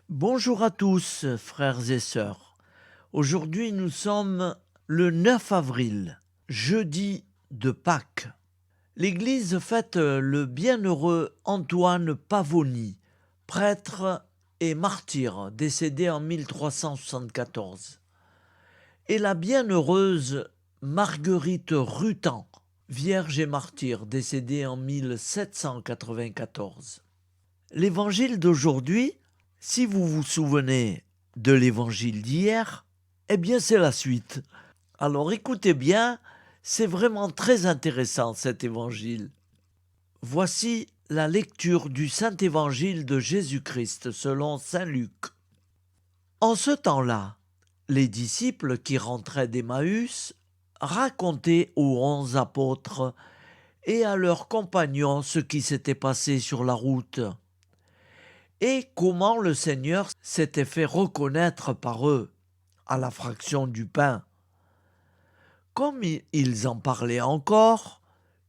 Bonjour à tous, frères et sœurs. Aujourd'hui, nous sommes le 9 avril, jeudi de Pâques. L'Église fête le bienheureux Antoine Pavoni, prêtre et martyr, décédé en 1374, et la bienheureuse Marguerite Rutan, vierge et martyr, décédée en 1794. L'évangile d'aujourd'hui, si vous vous souvenez de l'évangile d'hier, eh bien c'est la suite. Alors écoutez bien, c'est vraiment très intéressant cet évangile. Voici la lecture du Saint Évangile de Jésus-Christ selon saint Luc. En ce temps-là, les disciples qui rentraient d'Emmaüs racontaient aux 11 apôtres et à leurs compagnons ce qui s'était passé sur la route et comment le Seigneur s'était fait reconnaître par eux à la fraction du pain. Comme ils en parlaient encore,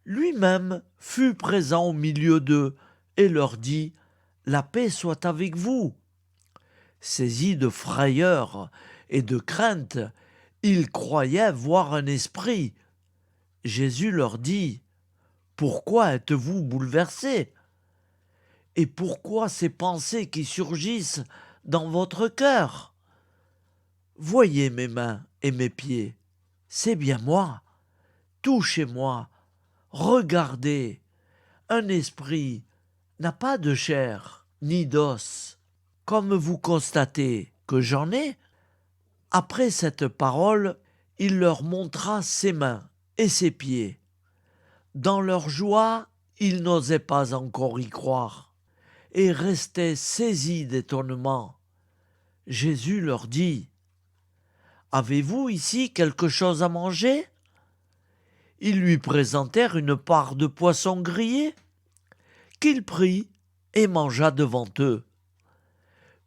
lui-même fut présent au milieu d'eux et leur dit « La paix soit avec vous ». Saisis de frayeur et de crainte, ils croyaient voir un esprit. Jésus leur dit « Pourquoi êtes-vous bouleversés ? Et pourquoi ces pensées qui surgissent dans votre cœur ? Voyez mes mains et mes pieds, c'est bien moi. Touchez-moi, regardez. Un esprit n'a pas de chair ni d'os. Comme vous constatez que j'en ai, après cette parole, il leur montra ses mains et ses pieds. Dans leur joie, ils n'osaient pas encore y croire et restaient saisis d'étonnement. Jésus leur dit « Avez-vous ici quelque chose à manger ?» Ils lui présentèrent une part de poisson grillé, qu'il prit et mangea devant eux.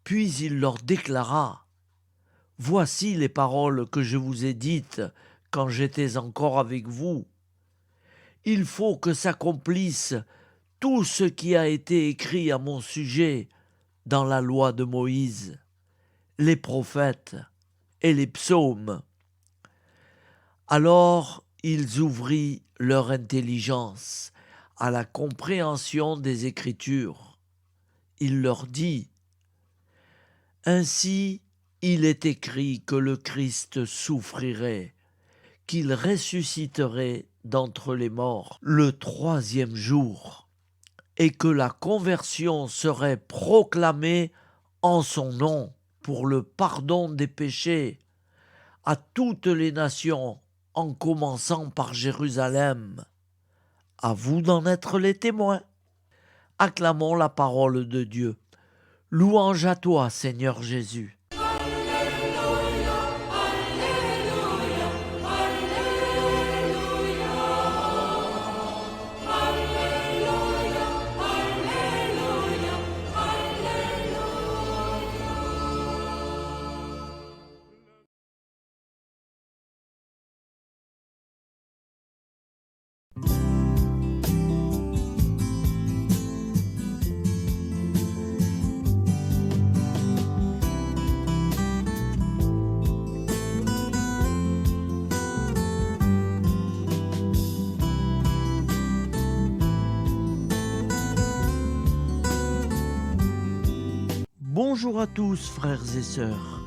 Puis il leur déclara « Voici les paroles que je vous ai dites quand j'étais encore avec vous. Il faut que s'accomplisse tout ce qui a été écrit à mon sujet dans la loi de Moïse, les prophètes et les psaumes. » Alors ils ouvrirent leur intelligence à la compréhension des Écritures. Il leur dit « Ainsi il est écrit que le Christ souffrirait, qu'il ressusciterait d'entre les morts le troisième jour, et que la conversion serait proclamée en son nom pour le pardon des péchés à toutes les nations, en commençant par Jérusalem. À vous d'en être les témoins. Acclamons la parole de Dieu. Louange à toi, Seigneur Jésus. Bonjour à tous, frères et sœurs.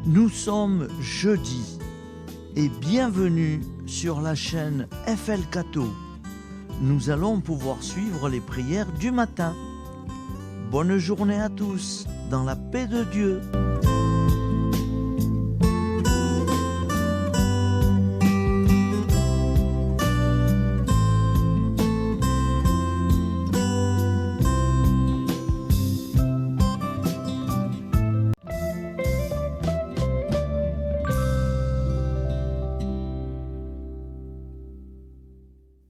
Nous sommes jeudi et bienvenue sur la chaîne FL Cato. Nous allons pouvoir suivre les prières du matin. Bonne journée à tous, dans la paix de Dieu.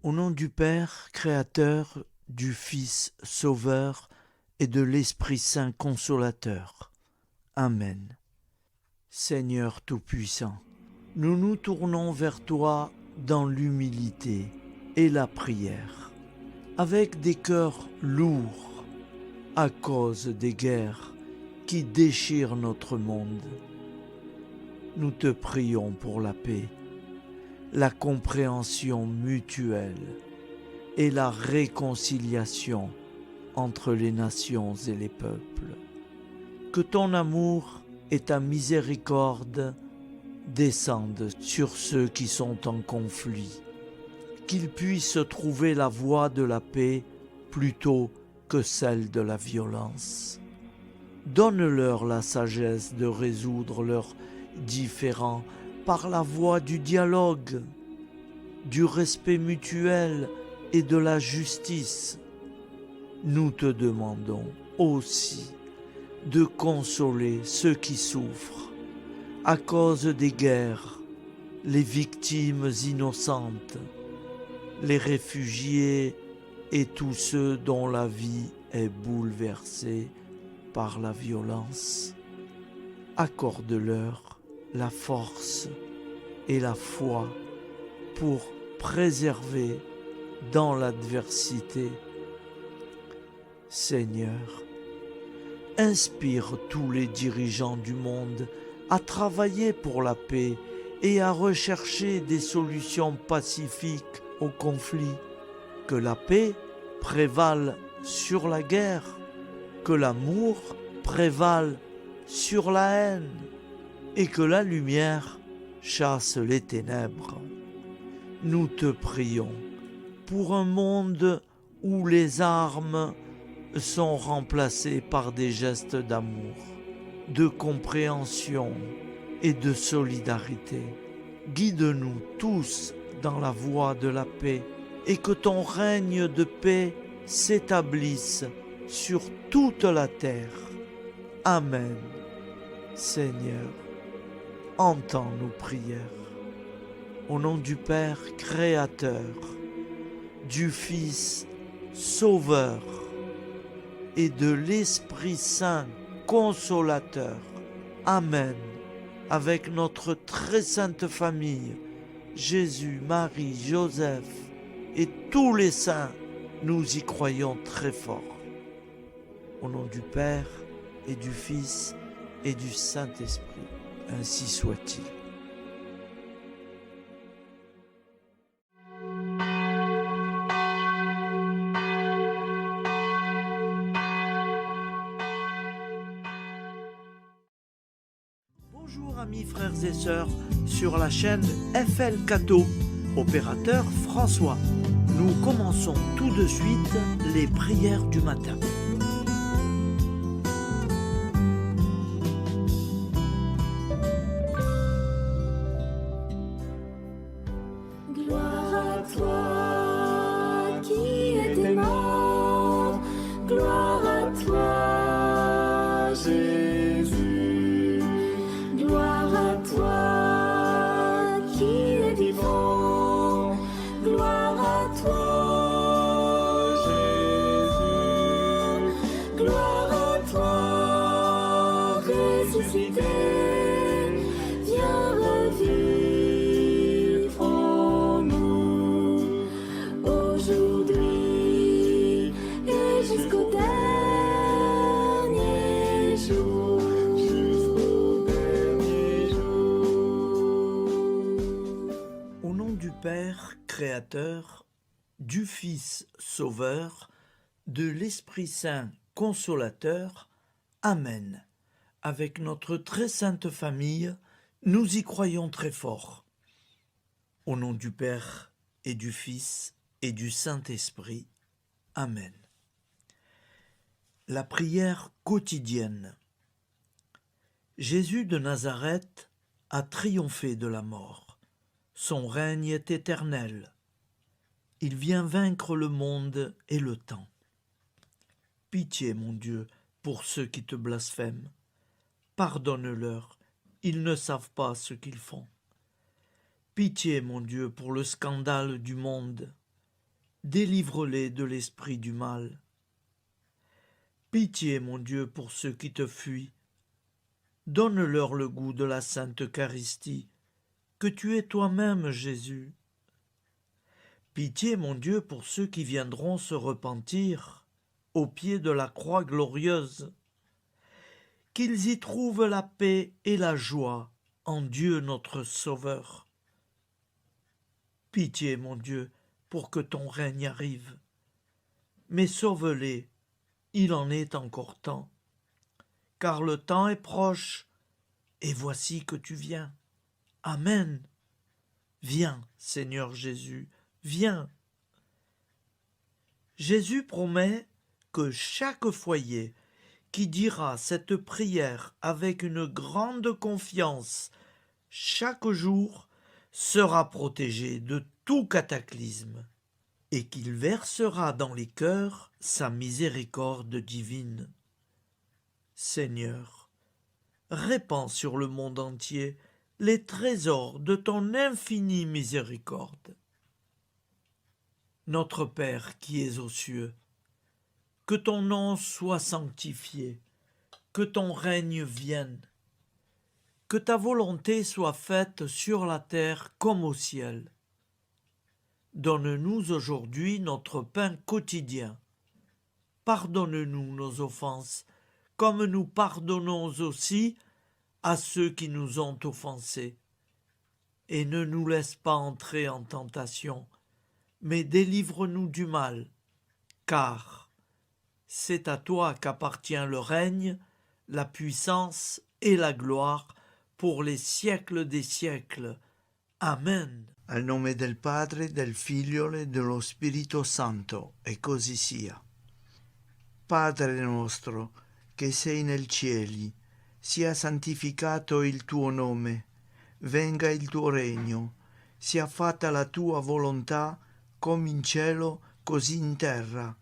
Au nom du Père, Créateur, du Fils, Sauveur, et de l'Esprit Saint Consolateur. Amen. Seigneur Tout-Puissant, nous nous tournons vers toi dans l'humilité et la prière, avec des cœurs lourds à cause des guerres qui déchire notre monde. Nous te prions pour la paix, la compréhension mutuelle et la réconciliation entre les nations et les peuples. Que ton amour et ta miséricorde descendent sur ceux qui sont en conflit, qu'ils puissent trouver la voie de la paix plutôt que celle de la violence. Donne-leur la sagesse de résoudre leurs différends par la voie du dialogue, du respect mutuel et de la justice. Nous te demandons aussi de consoler ceux qui souffrent à cause des guerres, les victimes innocentes, les réfugiés et tous ceux dont la vie est bouleversée par la violence. Accorde-leur la force et la foi pour préserver dans l'adversité. Seigneur, inspire tous les dirigeants du monde à travailler pour la paix et à rechercher des solutions pacifiques aux conflits. Que la paix prévale sur la guerre, que l'amour prévale sur la haine et que la lumière chasse les ténèbres. Nous te prions pour un monde où les armes sont remplacées par des gestes d'amour, de compréhension et de solidarité. Guide-nous tous dans la voie de la paix et que ton règne de paix s'établisse sur toute la terre. Amen. Seigneur, entends nos prières. Au nom du Père Créateur, du Fils Sauveur et de l'Esprit Saint Consolateur. Amen. Avec notre très sainte famille, Jésus, Marie, Joseph et tous les saints, nous y croyons très fort. Au nom du Père et du Fils et du Saint-Esprit, ainsi soit-il. Bonjour amis frères et sœurs sur la chaîne FL Cato, opérateur François. Nous commençons tout de suite les prières du matin. Gloire à toi qui étais mort, gloire à toi Jésus, gloire à toi qui es vivant, gloire à toi Jésus, gloire à toi ressuscité, viens revivre en nous aujourd'hui et jusqu'au dernier jour. Au nom du Père Créateur, du Fils Sauveur, de l'Esprit Saint Consolateur. Amen. Avec notre très sainte famille, nous y croyons très fort. Au nom du Père et du Fils et du Saint-Esprit. Amen. La prière quotidienne. Jésus de Nazareth a triomphé de la mort. Son règne est éternel. Il vient vaincre le monde et le temps. Pitié, mon Dieu, pour ceux qui te blasphèment. Pardonne-leur, ils ne savent pas ce qu'ils font. Pitié, mon Dieu, pour le scandale du monde. Délivre-les de l'esprit du mal. Pitié, mon Dieu, pour ceux qui te fuient. Donne-leur le goût de la Sainte Eucharistie, que tu es toi-même, Jésus. Pitié, mon Dieu, pour ceux qui viendront se repentir au pied de la croix glorieuse. qu'ils y trouvent la paix et la joie en Dieu notre Sauveur. Pitié, mon Dieu, pour que ton règne arrive. Mais sauve-les, il en est encore temps, car le temps est proche, et voici que tu viens. Amen. Viens, Seigneur Jésus, viens. Jésus promet que chaque foyer qui dira cette prière avec une grande confiance chaque jour sera protégé de tout cataclysme et qu'il versera dans les cœurs sa miséricorde divine. Seigneur, répands sur le monde entier les trésors de ton infinie miséricorde. Notre Père qui es aux cieux, que ton nom soit sanctifié, que ton règne vienne, que ta volonté soit faite sur la terre comme au ciel. Donne-nous aujourd'hui notre pain quotidien. Pardonne-nous nos offenses, comme nous pardonnons aussi à ceux qui nous ont offensés. Et ne nous laisse pas entrer en tentation, mais délivre-nous du mal, car c'est à toi qu'appartient le règne, la puissance et la gloire pour les siècles des siècles. Amen. Al nome del Padre, del Figlio e dello Spirito Santo, e così sia. Padre nostro, che sei nel cieli, sia santificato il tuo nome, venga il tuo regno, sia fatta la tua volontà, come in cielo, così in terra.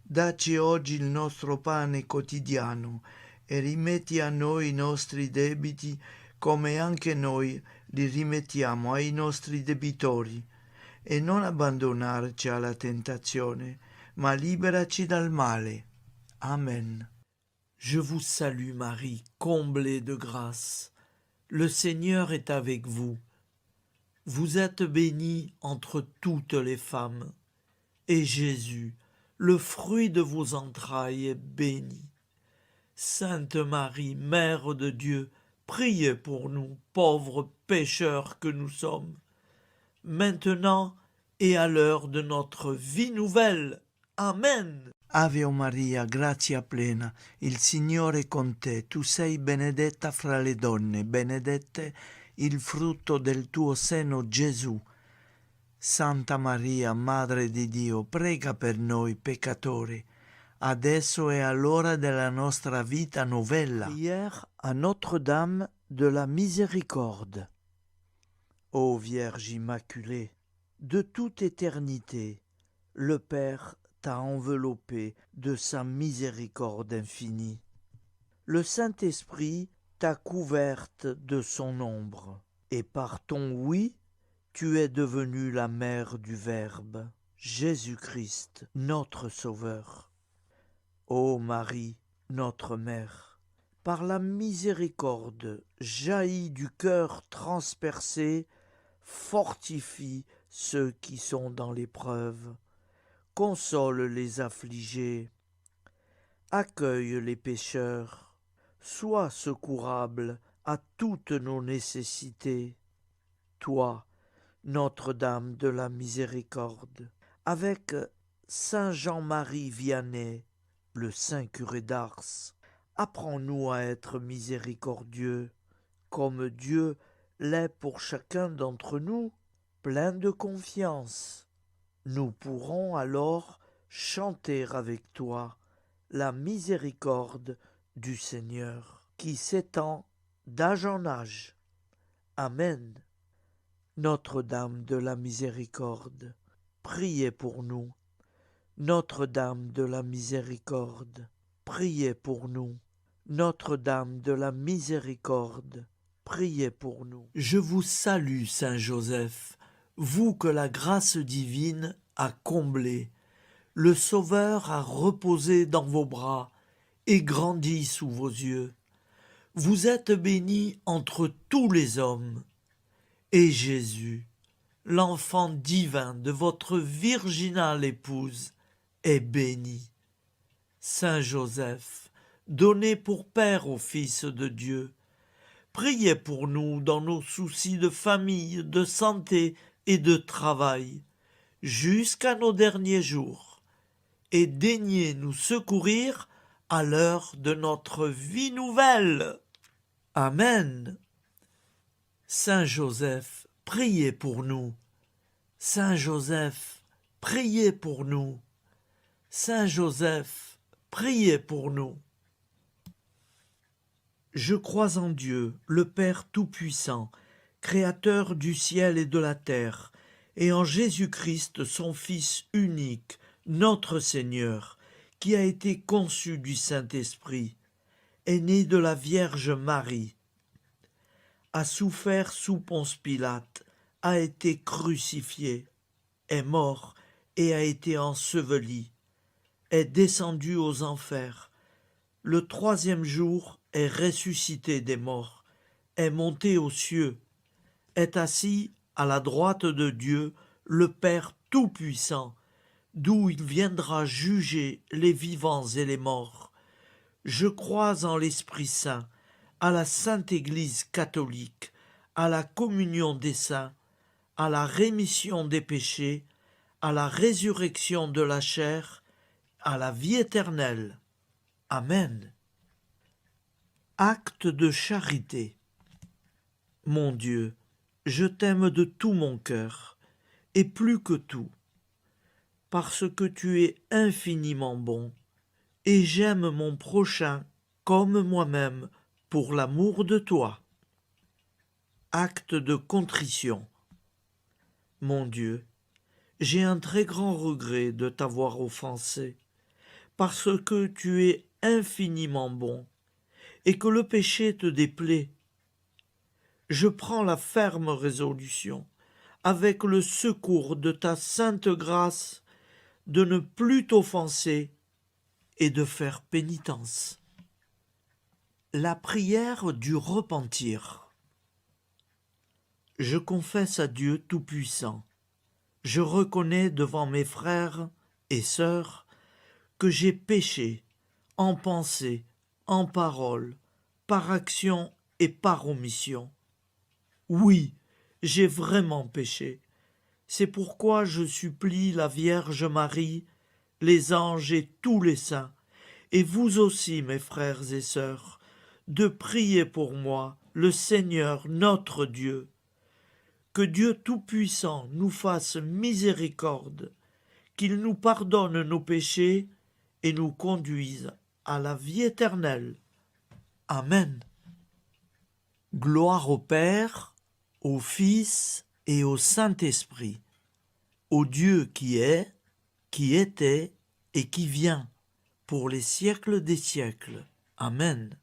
Dacci oggi il nostro pane quotidiano e rimetti a noi i nostri debiti, come anche noi li rimettiamo ai nostri debitori, e non abbandonarci alla tentazione, ma liberaci dal male. Amen. Je vous salue Marie, comblée de grâce. Le Seigneur est avec vous. Vous êtes bénie entre toutes les femmes, et Jésus, le fruit de vos entrailles, est béni. Sainte Marie, Mère de Dieu, priez pour nous, pauvres pécheurs que nous sommes, maintenant et à l'heure de notre vie nouvelle. Amen. Ave Maria, grazia plena, il Signore è con te, tu sei benedetta fra le donne, benedetto il frutto del tuo seno, Gesù. Santa Maria, Madre di Dio, prega per noi peccatori, adesso e all'ora della nostra vita novella. Prière à Notre-Dame de la Miséricorde. Ô Vierge Immaculée, de toute éternité, le Père t'a enveloppé de sa miséricorde infinie. Le Saint-Esprit t'a couverte de son ombre, et par ton oui, tu es devenue la mère du Verbe, Jésus-Christ, notre Sauveur. Ô Marie, notre Mère, par la miséricorde jaillie du cœur transpercé, fortifie ceux qui sont dans l'épreuve, console les affligés, accueille les pécheurs, sois secourable à toutes nos nécessités. Toi, Notre-Dame de la Miséricorde, avec Saint Jean-Marie Vianney, le Saint curé d'Ars, apprends-nous à être miséricordieux, comme Dieu l'est pour chacun d'entre nous, plein de confiance. Nous pourrons alors chanter avec toi la miséricorde du Seigneur, qui s'étend d'âge en âge. Amen. Notre-Dame de la Miséricorde, priez pour nous. Notre-Dame de la Miséricorde, priez pour nous. Notre-Dame de la Miséricorde, priez pour nous. Je vous salue, Saint Joseph, vous que la grâce divine a comblé. Le Sauveur a reposé dans vos bras et grandi sous vos yeux. Vous êtes bénie entre tous les hommes. Et Jésus, l'enfant divin de votre virginale épouse, est béni. Saint Joseph, donné pour père au Fils de Dieu. Priez pour nous dans nos soucis de famille, de santé et de travail, jusqu'à nos derniers jours, et daignez nous secourir à l'heure de notre vie nouvelle. Amen. Saint Joseph, priez pour nous. Saint Joseph, priez pour nous. Saint Joseph, priez pour nous. Je crois en Dieu, le Père Tout-Puissant, Créateur du ciel et de la terre, et en Jésus-Christ, son Fils unique, notre Seigneur, qui a été conçu du Saint-Esprit, est né de la Vierge Marie, a souffert sous Ponce Pilate, a été crucifié, est mort et a été enseveli, est descendu aux enfers, le troisième jour est ressuscité des morts, est monté aux cieux, est assis à la droite de Dieu, le Père Tout-Puissant, d'où il viendra juger les vivants et les morts. Je crois en l'Esprit Saint, à la Sainte Église catholique, à la communion des saints, à la rémission des péchés, à la résurrection de la chair, à la vie éternelle. Amen. Acte de charité. Mon Dieu, je t'aime de tout mon cœur, et plus que tout, parce que tu es infiniment bon, et j'aime mon prochain comme moi-même pour l'amour de toi. Acte de contrition. Mon Dieu, j'ai un très grand regret de t'avoir offensé, parce que tu es infiniment bon, et que le péché te déplaît. Je prends la ferme résolution, avec le secours de ta sainte grâce, de ne plus t'offenser et de faire pénitence. La prière du repentir. Je confesse à Dieu Tout-Puissant, je reconnais devant mes frères et sœurs que j'ai péché en pensée, en parole, par action et par omission. Oui, j'ai vraiment péché. C'est pourquoi je supplie la Vierge Marie, les anges et tous les saints, et vous aussi, mes frères et sœurs, de prier pour moi, le Seigneur notre Dieu. Que Dieu Tout-Puissant nous fasse miséricorde, qu'il nous pardonne nos péchés et nous conduise à la vie éternelle. Amen. Gloire au Père, au Fils et au Saint-Esprit, au Dieu qui est, qui était et qui vient, pour les siècles des siècles. Amen.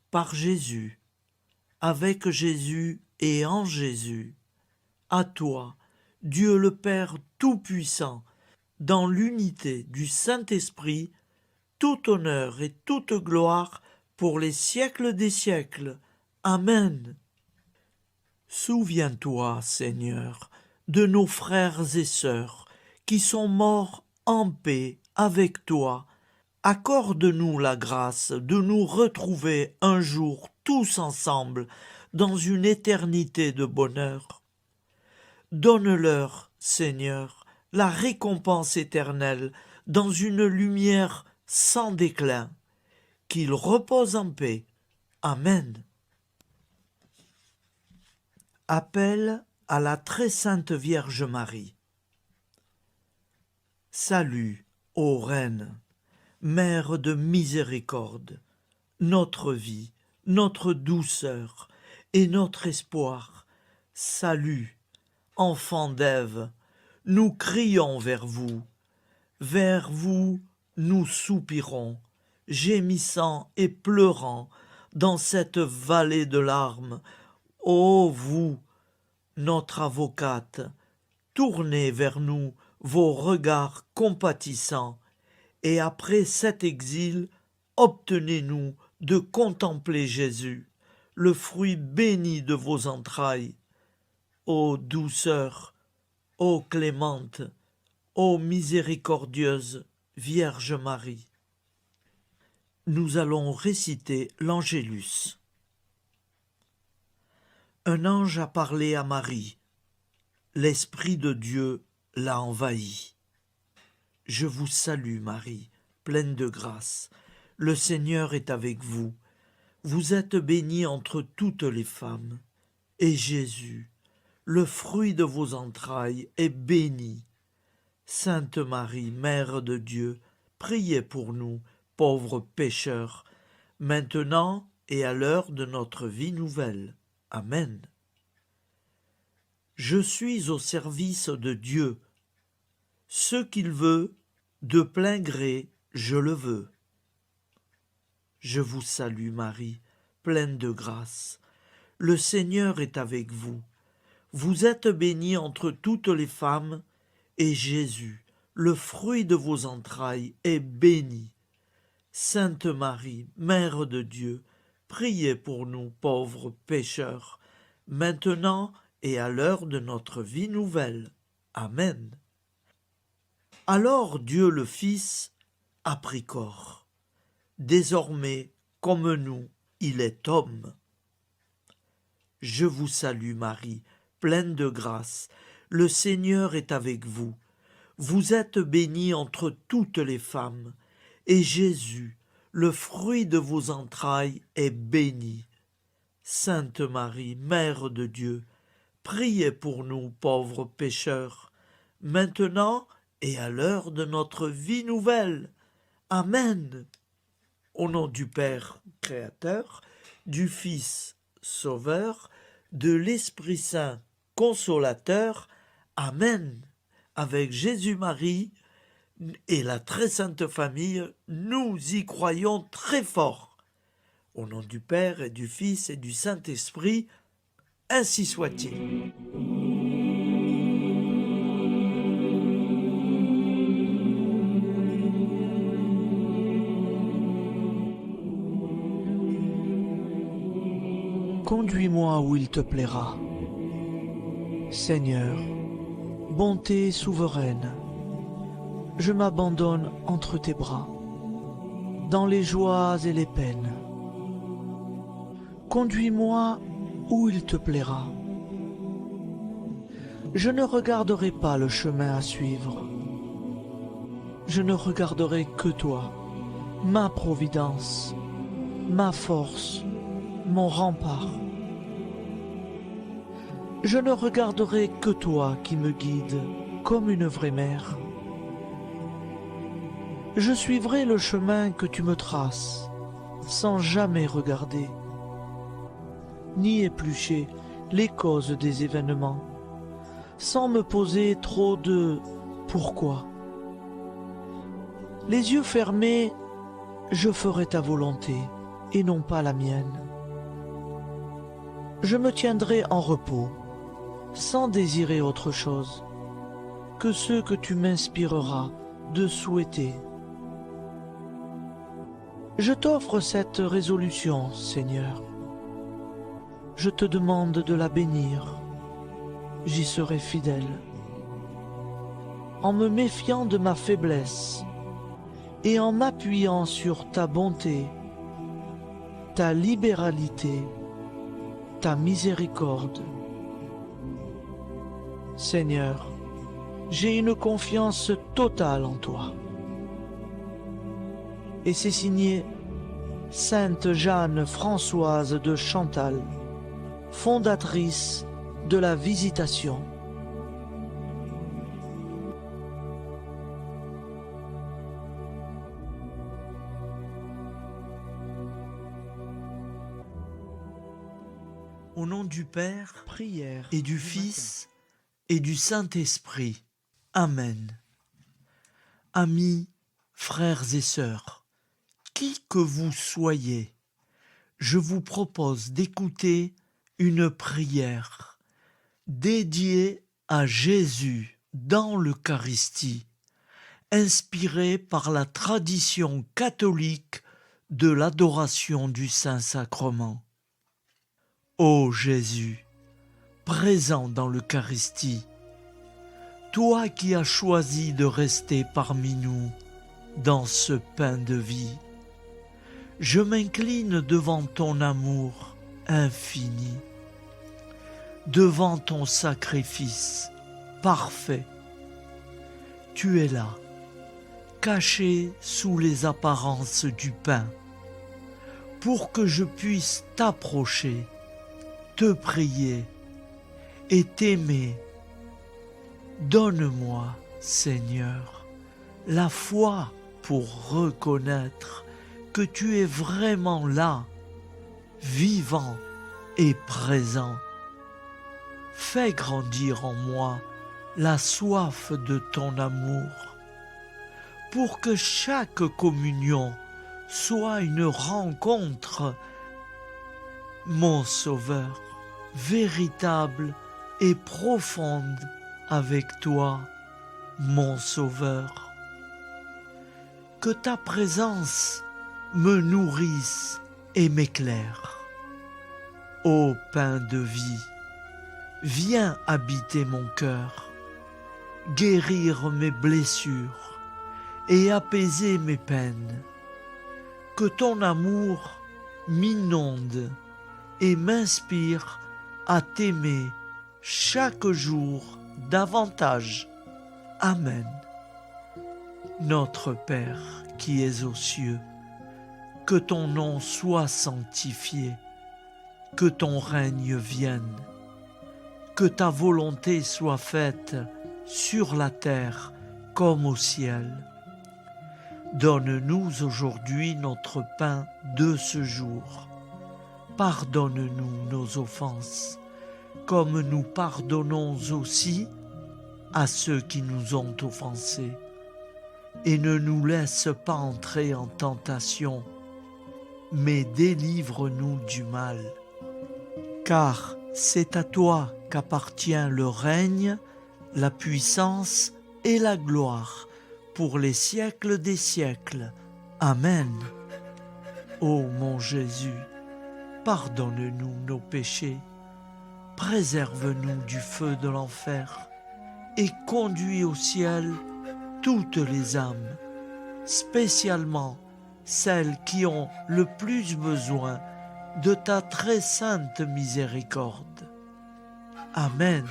Par Jésus, avec Jésus et en Jésus, à toi, Dieu le Père Tout-Puissant, dans l'unité du Saint-Esprit, tout honneur et toute gloire pour les siècles des siècles. Amen. Souviens-toi, Seigneur, de nos frères et sœurs qui sont morts en paix avec toi. Accorde-nous la grâce de nous retrouver un jour tous ensemble dans une éternité de bonheur. Donne-leur, Seigneur, la récompense éternelle dans une lumière sans déclin. Qu'ils reposent en paix. Amen. Appel à la très sainte Vierge Marie. Salut, ô Reine, Mère de miséricorde, notre vie, notre douceur et notre espoir. Salut, enfant d'Ève, nous crions vers vous nous soupirons, gémissant et pleurant dans cette vallée de larmes. Ô vous, notre avocate, tournez vers nous vos regards compatissants, et après cet exil, obtenez-nous de contempler Jésus, le fruit béni de vos entrailles. Ô douceur, ô clémente, ô miséricordieuse Vierge Marie. nous allons réciter l'Angélus. Un ange a parlé à Marie. L'Esprit de Dieu l'a envahie. Je vous salue Marie, pleine de grâce. Le Seigneur est avec vous. Vous êtes bénie entre toutes les femmes. Et Jésus, le fruit de vos entrailles, est béni. Sainte Marie, Mère de Dieu, priez pour nous, pauvres pécheurs, maintenant et à l'heure de notre vie nouvelle. Amen. Je suis au service de Dieu. Ce qu'il veut, de plein gré, je le veux. Je vous salue Marie, pleine de grâce. Le Seigneur est avec vous. Vous êtes bénie entre toutes les femmes, et Jésus, le fruit de vos entrailles, est béni. Sainte Marie, Mère de Dieu, priez pour nous pauvres pécheurs, maintenant et à l'heure de notre vie nouvelle. Amen. Alors Dieu le Fils a pris corps. Désormais, comme nous, il est homme. Je vous salue Marie, pleine de grâce. Le Seigneur est avec vous. Vous êtes bénie entre toutes les femmes, et Jésus, le fruit de vos entrailles, est béni. Sainte Marie, Mère de Dieu, priez pour nous pauvres pécheurs, maintenant et à l'heure de notre vie nouvelle. Amen. Au nom du Père Créateur, du Fils Sauveur, de l'Esprit Saint Consolateur. Amen. Avec Jésus-Marie et la très sainte famille, nous y croyons très fort. Au nom du Père et du Fils et du Saint-Esprit, ainsi soit-il. Conduis-moi où il te plaira. Seigneur, bonté souveraine, je m'abandonne entre tes bras, dans les joies et les peines. Conduis-moi où il te plaira. Je ne regarderai pas le chemin à suivre. Je ne regarderai que toi, ma providence, ma force, mon rempart. Je ne regarderai que toi qui me guides comme une vraie mère. Je suivrai le chemin que tu me traces, sans jamais regarder, ni éplucher les causes des événements, sans me poser trop de « pourquoi ». Les yeux fermés, je ferai ta volonté et non pas la mienne. Je me tiendrai en repos, sans désirer autre chose que ce que tu m'inspireras de souhaiter. Je t'offre cette résolution, Seigneur. Je te demande de la bénir. J'y serai fidèle. En me méfiant de ma faiblesse et en m'appuyant sur ta bonté, ta libéralité, ta miséricorde. Seigneur, j'ai une confiance totale en toi. Et c'est signé Sainte Jeanne Françoise de Chantal, fondatrice de la Visitation. Au nom du Père, Prière et du Fils, et du Saint-Esprit. Amen. Amis, frères et sœurs, qui que vous soyez, je vous propose d'écouter une prière dédiée à Jésus dans l'Eucharistie, inspirée par la tradition catholique de l'adoration du Saint-Sacrement. Ô Jésus, présent dans l'Eucharistie, toi qui as choisi de rester parmi nous dans ce pain de vie, je m'incline devant ton amour infini, devant ton sacrifice parfait. Tu es là, caché sous les apparences du pain, pour que je puisse t'approcher, te prier et t'aimer. Donne-moi, Seigneur, la foi pour reconnaître que tu es vraiment là, vivant et présent. Fais grandir en moi la soif de ton amour, pour que chaque communion soit une rencontre, mon Sauveur, véritable et profonde avec toi, mon Sauveur. Que ta présence me nourrisse et m'éclaire. Ô pain de vie, viens habiter mon cœur, guérir mes blessures et apaiser mes peines. Que ton amour m'inonde et m'inspire à t'aimer chaque jour davantage. Amen. Notre Père qui es aux cieux, que ton nom soit sanctifié, que ton règne vienne, que ta volonté soit faite sur la terre comme au ciel. Donne-nous aujourd'hui notre pain de ce jour. Pardonne-nous nos offenses, comme nous pardonnons aussi à ceux qui nous ont offensés. Et ne nous laisse pas entrer en tentation, mais délivre-nous du mal. Car c'est à toi qu'appartient le règne, la puissance et la gloire pour les siècles des siècles. Amen. Ô mon Jésus, pardonne-nous nos péchés, préserve-nous du feu de l'enfer et conduis au ciel toutes les âmes, spécialement celles qui ont le plus besoin de ta très sainte miséricorde. Amen.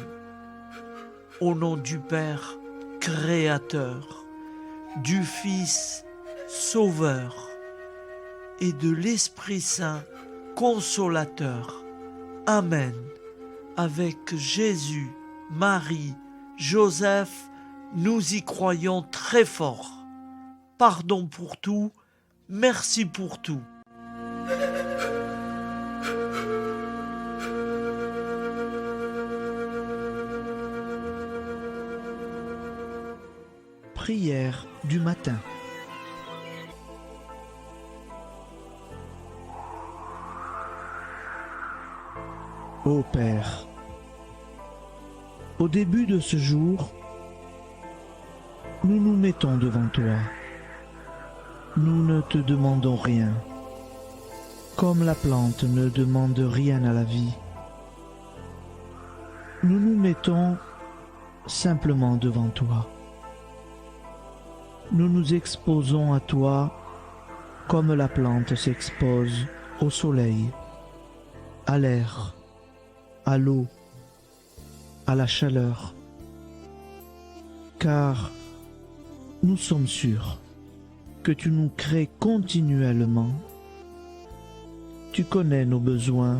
Au nom du Père Créateur, du Fils Sauveur et de l'Esprit Saint Consolateur. Amen. Avec Jésus, Marie, Joseph, nous y croyons très fort. Pardon pour tout, merci pour tout. Prière du matin. Ô Père, au début de ce jour, nous nous mettons devant toi. Nous ne te demandons rien, comme la plante ne demande rien à la vie. Nous nous mettons simplement devant toi. Nous nous exposons à toi comme la plante s'expose au soleil, à l'air, à l'eau, à la chaleur. Car nous sommes sûrs que tu nous crées continuellement. Tu connais nos besoins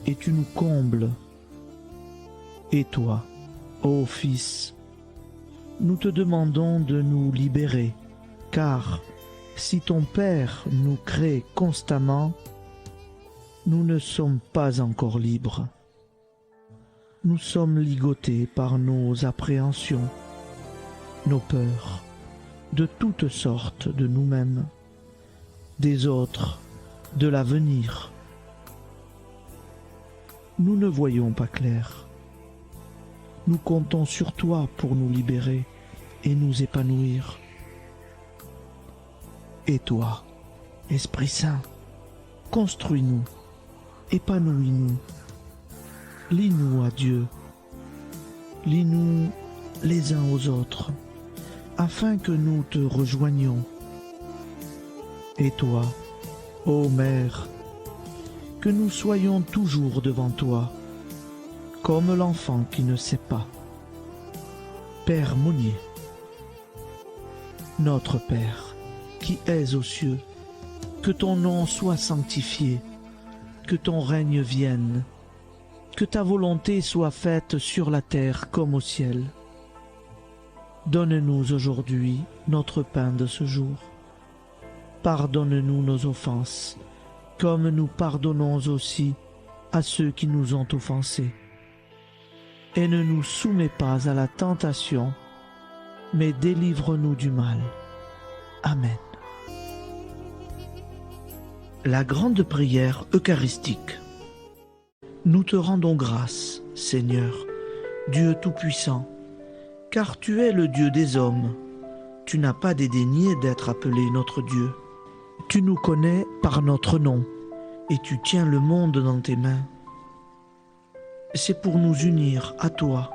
et tu nous combles. Et toi, ô Fils, nous te demandons de nous libérer, car si ton Père nous crée constamment, nous ne sommes pas encore libres. Nous sommes ligotés par nos appréhensions, nos peurs, de toutes sortes de nous-mêmes, des autres, de l'avenir. Nous ne voyons pas clair. Nous comptons sur toi pour nous libérer et nous épanouir. Et toi, Esprit Saint, construis-nous, épanouis-nous, lie-nous à Dieu, lie-nous les uns aux autres, afin que nous te rejoignions. Et toi, Ô Mère, que nous soyons toujours devant toi, comme l'enfant qui ne sait pas. Père Mounier, notre Père, qui es aux cieux, que ton nom soit sanctifié, que ton règne vienne, que ta volonté soit faite sur la terre comme au ciel. Donne-nous aujourd'hui notre pain de ce jour. Pardonne-nous nos offenses, comme nous pardonnons aussi à ceux qui nous ont offensés. Et ne nous soumets pas à la tentation, mais délivre-nous du mal. Amen. La grande prière eucharistique. Nous te rendons grâce, Seigneur, Dieu Tout-Puissant, car tu es le Dieu des hommes. Tu n'as pas dédaigné d'être appelé notre Dieu. Tu nous connais par notre nom, et tu tiens le monde dans tes mains. C'est pour nous unir à toi,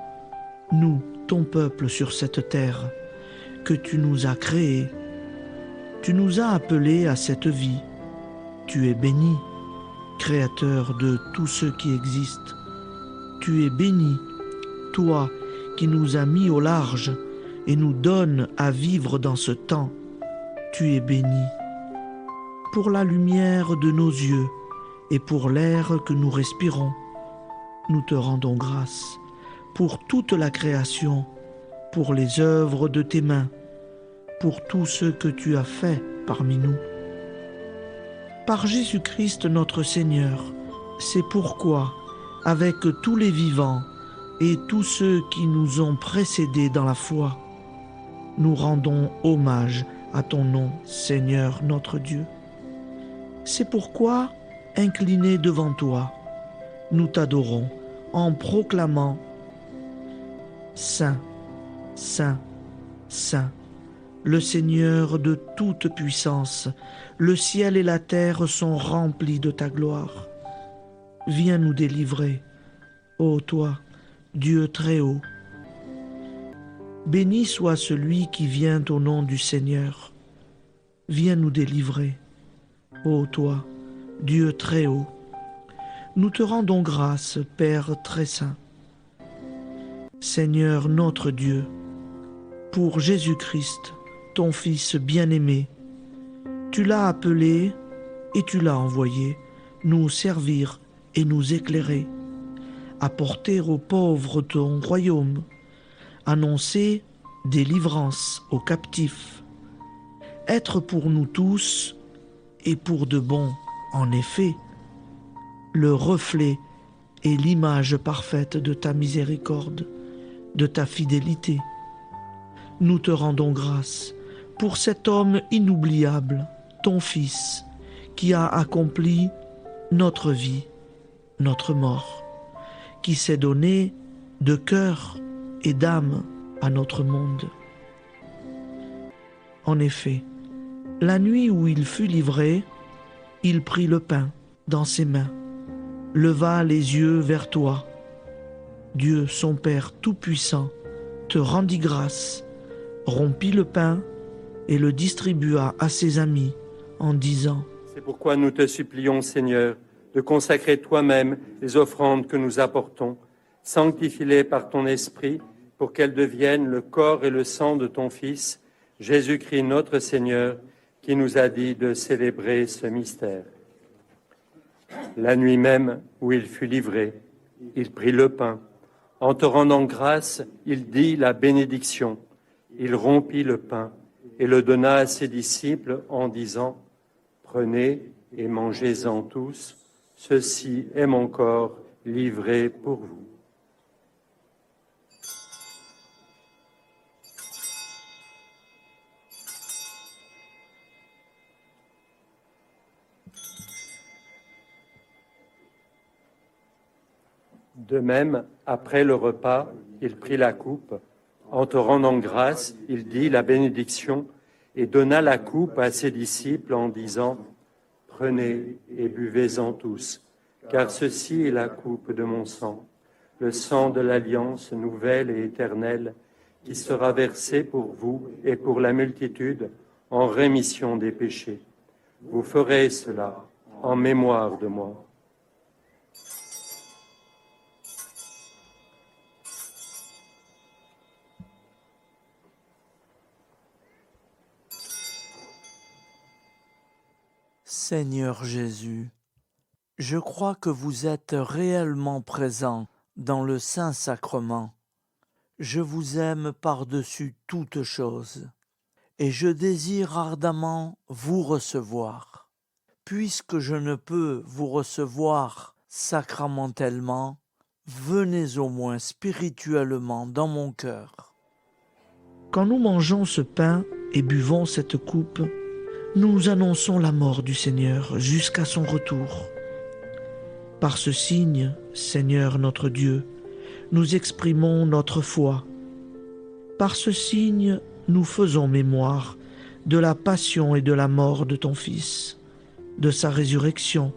nous, ton peuple sur cette terre, que tu nous as créés. Tu nous as appelés à cette vie. Tu es béni, Créateur de tout ce qui existe. Tu es béni, toi qui nous as mis au large et nous donnes à vivre dans ce temps. Tu es béni. Pour la lumière de nos yeux et pour l'air que nous respirons, nous te rendons grâce. Pour toute la création, pour les œuvres de tes mains, pour tout ce que tu as fait parmi nous. Par Jésus-Christ notre Seigneur, c'est pourquoi, avec tous les vivants et tous ceux qui nous ont précédés dans la foi, nous rendons hommage à ton nom, Seigneur notre Dieu. C'est pourquoi, inclinés devant toi, nous t'adorons en proclamant « Saint, Saint, Saint ». Le Seigneur de toute puissance, le ciel et la terre sont remplis de ta gloire. Viens nous délivrer, ô toi, Dieu très haut. Béni soit celui qui vient au nom du Seigneur. Viens nous délivrer, ô toi, Dieu très haut. Nous te rendons grâce, Père très saint. Seigneur notre Dieu, pour Jésus-Christ, ton Fils bien-aimé, tu l'as appelé et tu l'as envoyé nous servir et nous éclairer, apporter aux pauvres ton royaume, annoncer délivrance aux captifs, être pour nous tous et pour de bon, en effet, le reflet et l'image parfaite de ta miséricorde, de ta fidélité. Nous te rendons grâce pour cet homme inoubliable, ton Fils, qui a accompli notre vie, notre mort, qui s'est donné de cœur et d'âme à notre monde. En effet, la nuit où il fut livré, il prit le pain dans ses mains, leva les yeux vers toi. Dieu, son Père tout-puissant, te rendit grâce, rompit le pain et le distribua à ses amis en disant : C'est pourquoi nous te supplions, Seigneur, de consacrer toi-même les offrandes que nous apportons. Sanctifie-les par ton Esprit pour qu'elles deviennent le corps et le sang de ton Fils, Jésus-Christ notre Seigneur, qui nous a dit de célébrer ce mystère. La nuit même où il fut livré, il prit le pain. En te rendant grâce, il dit la bénédiction. Il rompit le pain et le donna à ses disciples en disant : Prenez et mangez-en tous, ceci est mon corps livré pour vous. De même, après le repas, il prit la coupe. En te rendant grâce, il dit la bénédiction et donna la coupe à ses disciples en disant : Prenez et buvez-en tous, car ceci est la coupe de mon sang, le sang de l'alliance nouvelle et éternelle, qui sera versé pour vous et pour la multitude en rémission des péchés. Vous ferez cela en mémoire de moi. Seigneur Jésus, je crois que vous êtes réellement présent dans le Saint-Sacrement. Je vous aime par-dessus toute chose et je désire ardemment vous recevoir. Puisque je ne peux vous recevoir sacramentellement, venez au moins spirituellement dans mon cœur. Quand nous mangeons ce pain et buvons cette coupe, nous annonçons la mort du Seigneur jusqu'à son retour. Par ce signe, Seigneur notre Dieu, nous exprimons notre foi. Par ce signe, nous faisons mémoire de la passion et de la mort de ton Fils, de sa résurrection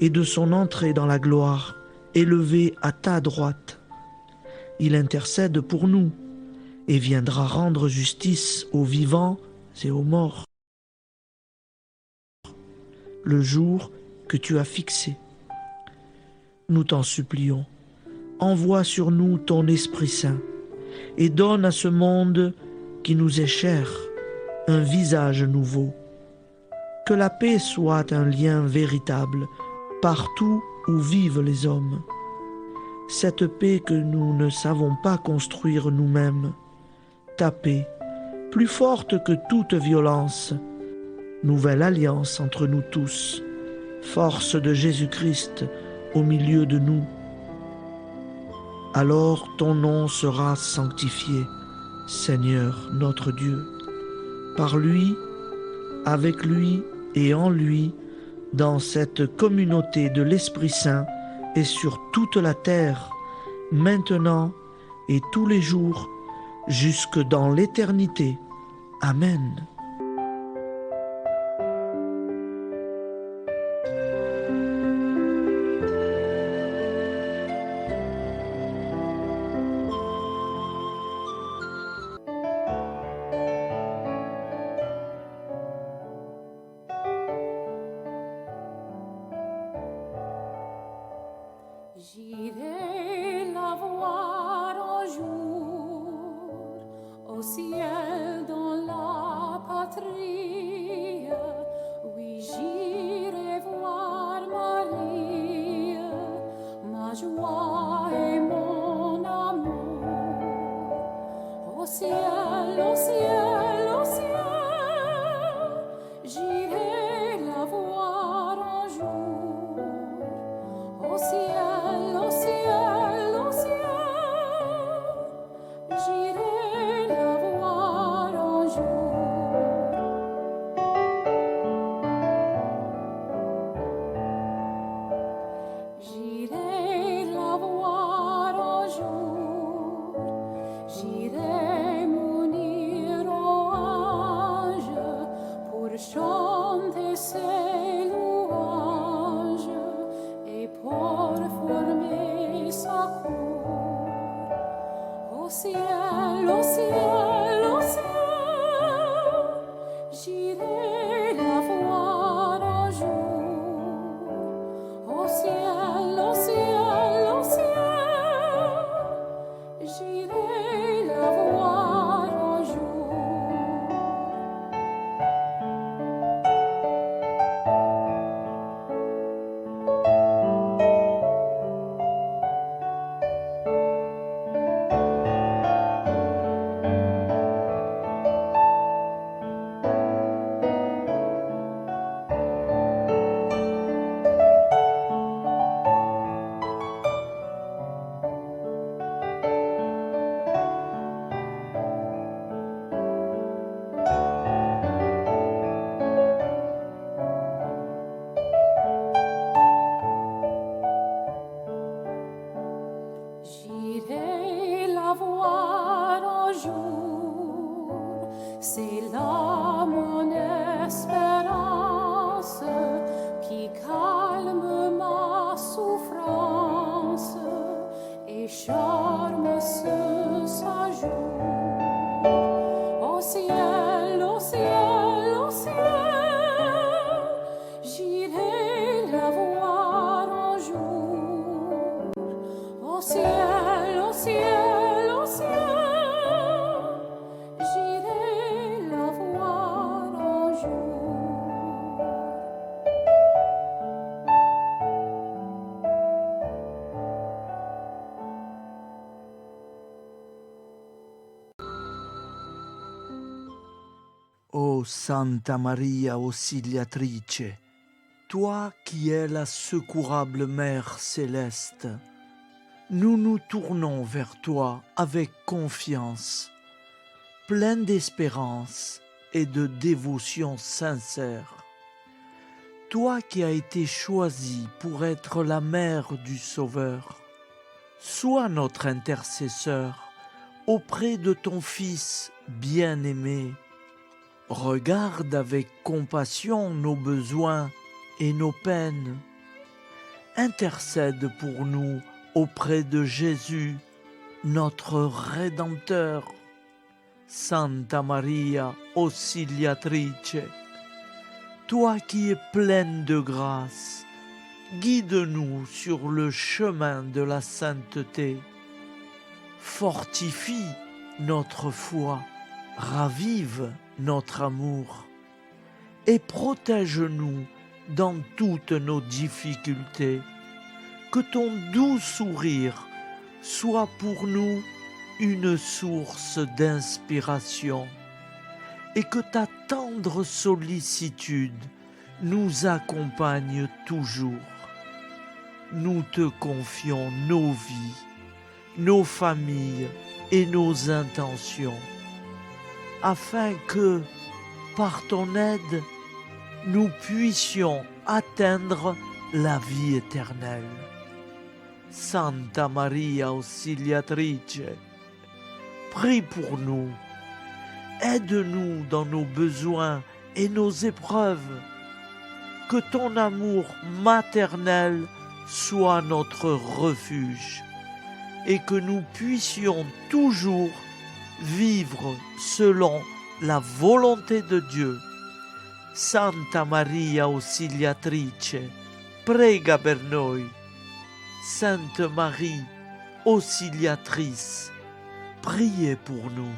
et de son entrée dans la gloire, élevé à ta droite. Il intercède pour nous et viendra rendre justice aux vivants et aux morts. Le jour que tu as fixé. Nous t'en supplions, envoie sur nous ton Esprit Saint et donne à ce monde qui nous est cher un visage nouveau. Que la paix soit un lien véritable partout où vivent les hommes. Cette paix que nous ne savons pas construire nous-mêmes. Ta paix, plus forte que toute violence. Nouvelle alliance entre nous tous. Force de Jésus-Christ au milieu de nous. Alors ton nom sera sanctifié, Seigneur notre Dieu. Par lui, avec lui et en lui, dans cette communauté de l'Esprit Saint et sur toute la terre, maintenant et tous les jours, jusque dans l'éternité. Amen. J'irai la voir un jour au ciel dans la Au ciel, au ciel, au ciel, j'irai la voir un jour. Ô Santa Maria Auxiliatrice, toi qui es la secourable Mère céleste, nous nous tournons vers toi avec confiance, plein d'espérance et de dévotion sincère. Toi qui as été choisie pour être la mère du Sauveur, sois notre intercesseur auprès de ton Fils bien-aimé. Regarde avec compassion nos besoins et nos peines. Intercède pour nous auprès de Jésus, notre Rédempteur. Santa Maria Auxiliatrice, toi qui es pleine de grâce, guide-nous sur le chemin de la sainteté. Fortifie notre foi, ravive notre amour et protège-nous dans toutes nos difficultés. Que ton doux sourire soit pour nous une source d'inspiration et que ta tendre sollicitude nous accompagne toujours. Nous te confions nos vies, nos familles et nos intentions, afin que, par ton aide, nous puissions atteindre la vie éternelle. Santa Maria Auxiliatrice, prie pour nous, aide-nous dans nos besoins et nos épreuves, que ton amour maternel soit notre refuge et que nous puissions toujours vivre selon la volonté de Dieu. Santa Maria Auxiliatrice, prega per noi. Sainte Marie, Auxiliatrice, priez pour nous.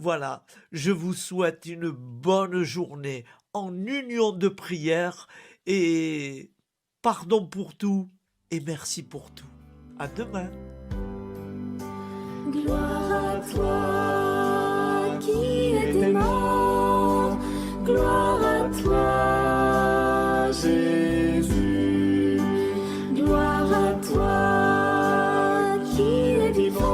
Voilà, je vous souhaite une bonne journée en union de prière et pardon pour tout et merci pour tout. À demain. Gloire à toi qui es mort, gloire à toi Jésus, gloire à toi qui es vivant.